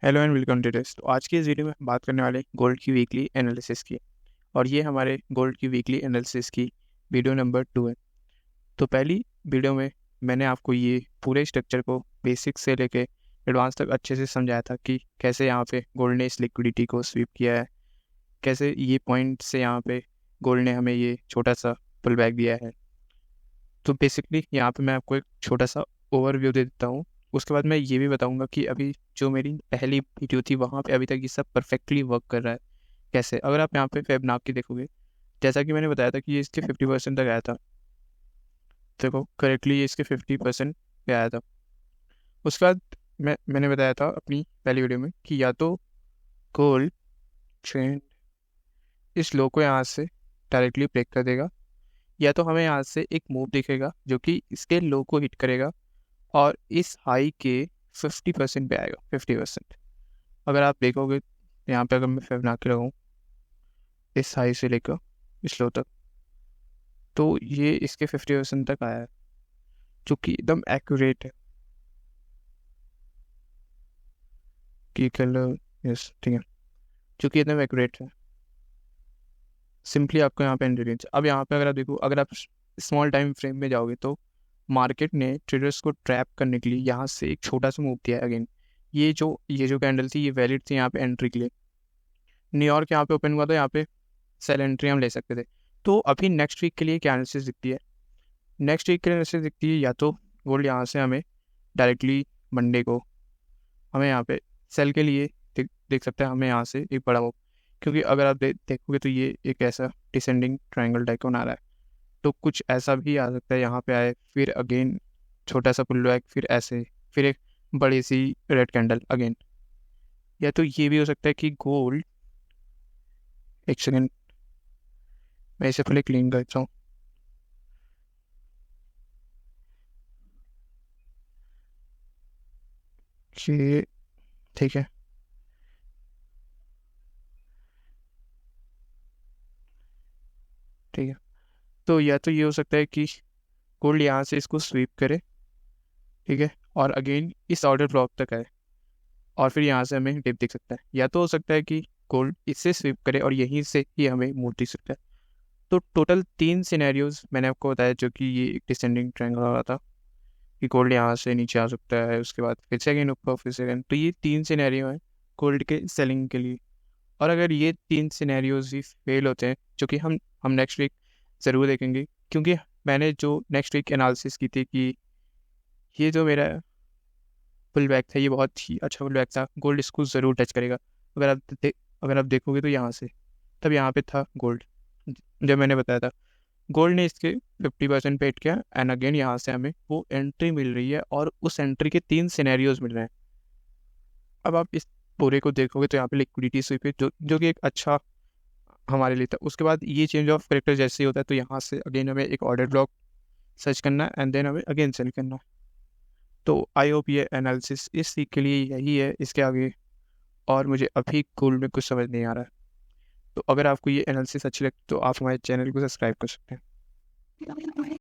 Hello and welcome to test. तो आज की इस वीडियो में हम बात करने वाले गोल्ड की वीकली एनालिसिस की। और ये हमारे गोल्ड की वीकली एनालिसिस की वीडियो नंबर 2 है। तो पहली वीडियो में मैंने आपको ये पूरे स्ट्रक्चर को बेसिक से लेके एडवांस तक अच्छे से समझाया था कि कैसे यहाँ पे गोल्ड ने इस लिक्विडिटी को स्वीप किया है, कैसे ये पॉइंट से यहाँ पे गोल्ड ने हमें ये छोटा सा पुल बैक दिया है। तो बेसिकली यहाँ पे मैं आपको एक छोटा सा ओवरव्यू दे देता हूँ। उसके बाद मैं ये भी बताऊँगा कि अभी जो मेरी पहली वीडियो थी वहाँ पे अभी तक ये सब परफेक्टली वर्क कर रहा है कैसे। अगर आप यहाँ पे फिबोनाची देखोगे, जैसा कि मैंने बताया था कि ये इसके 50% तक आया था। देखो करेक्टली ये इसके 50% पे आया था। उसके बाद मैंने बताया था अपनी पहली वीडियो में कि या तो गोल्ड ट्रेंड इस लो को यहाँ से डायरेक्टली ब्रेक कर देगा, या तो हमें यहाँ से एक मूव दिखेगा जो कि इसके लो को हिट करेगा और इस हाई के 50% पे आएगा। 50% अगर आप देखोगे यहाँ पे, अगर मैं फिबोनाची लगाऊँ इस हाई से लेकर इस लो तक, तो ये इसके 50% तक आया है, जो कि एकदम एक्यूरेट है कि कलर, यस ठीक है, जो कि एकदम एक्यूरेट है। सिंपली आपको यहाँ पे एंट्री रेंज, अब यहाँ पे अगर आप देखो, अगर आप स्मॉल टाइम फ्रेम में जाओगे तो मार्केट ने ट्रेडर्स को ट्रैप करने के लिए यहाँ से एक छोटा सा मूव दिया है अगेन। ये जो कैंडल थी ये वैलिड थी यहाँ पे एंट्री के लिए। न्यूयॉर्क यहाँ पे ओपन हुआ था, यहाँ पे सेल एंट्री हम ले सकते थे। तो अभी नेक्स्ट वीक के लिए क्या एनालिसिस दिखती है? नेक्स्ट वीक के लिए एनालिसिस दिखती है या तो गोल्ड यहाँ से हमें डायरेक्टली मंडे को हमें यहाँ पे सेल के लिए देख सकते हैं, हमें यहाँ से एक बड़ा मूव। क्योंकि अगर आप देखोगे तो ये एक ऐसा डिसेंडिंग ट्रायंगल टाइप का बना रहा है, तो कुछ ऐसा भी आ सकता है यहाँ पे आए, फिर अगेन छोटा सा पुल बैक, फिर ऐसे, फिर एक बड़ी सी रेड कैंडल अगेन। या तो ये भी हो सकता है कि गोल्ड, एक सेकेंड मैं इसे पहले क्लीन करता हूँ। ये ठीक है, ठीक है। तो या तो ये हो सकता है कि गोल्ड यहाँ से इसको स्वीप करे, ठीक है, और अगेन इस ऑर्डर ब्लॉक तक आए, और फिर यहाँ से हमें डिप दिख सकता है। या तो हो सकता है कि गोल्ड इससे स्वीप करे और यहीं से ही हमें मूव दिख सकता है। तो टोटल 3 सिनेरियोज मैंने आपको बताया, जो कि ये एक डिसेंडिंग ट्रायंगल हो रहा था कि गोल्ड यहाँ से नीचे आ सकता है, उसके बाद फिर सेकेंड ऊपर, फिर सेकेंड। तो ये 3 सिनेरियो हैं गोल्ड के सेलिंग के लिए। और अगर ये 3 सिनेरियोज भी फेल होते हैं, जो कि हम नेक्स्ट वीक ज़रूर देखेंगे, क्योंकि मैंने जो नेक्स्ट वीक एनालिसिस की थी कि ये जो मेरा पुल बैक था ये बहुत ही अच्छा पुल बैक था, गोल्ड इसको ज़रूर टच करेगा। अगर आप देखोगे तो यहाँ से तब यहाँ पे था गोल्ड, जब मैंने बताया था गोल्ड ने इसके 50% पे हिट किया, एंड अगेन यहाँ से हमें वो एंट्री मिल रही है और उस एंट्री के 3 सिनेरियोज मिल रहे हैं। अब आप इस पूरे को देखोगे तो यहाँ पे लिक्विडिटी स्वीप है, जो कि एक अच्छा हमारे लिए था। उसके बाद ये चेंज ऑफ करेक्टर जैसे ही होता है तो यहाँ से अगेन हमें एक ऑर्डर ब्लॉक सर्च करना है, एंड देन हमें अगेन सेल करना है। तो आई होप ये एनालिसिस इस सीख के लिए यही है, इसके आगे और मुझे अभी गोल्ड में कुछ समझ नहीं आ रहा है। तो अगर आपको ये एनालिसिस अच्छी लगती तो आप हमारे चैनल को सब्सक्राइब कर सकते हैं।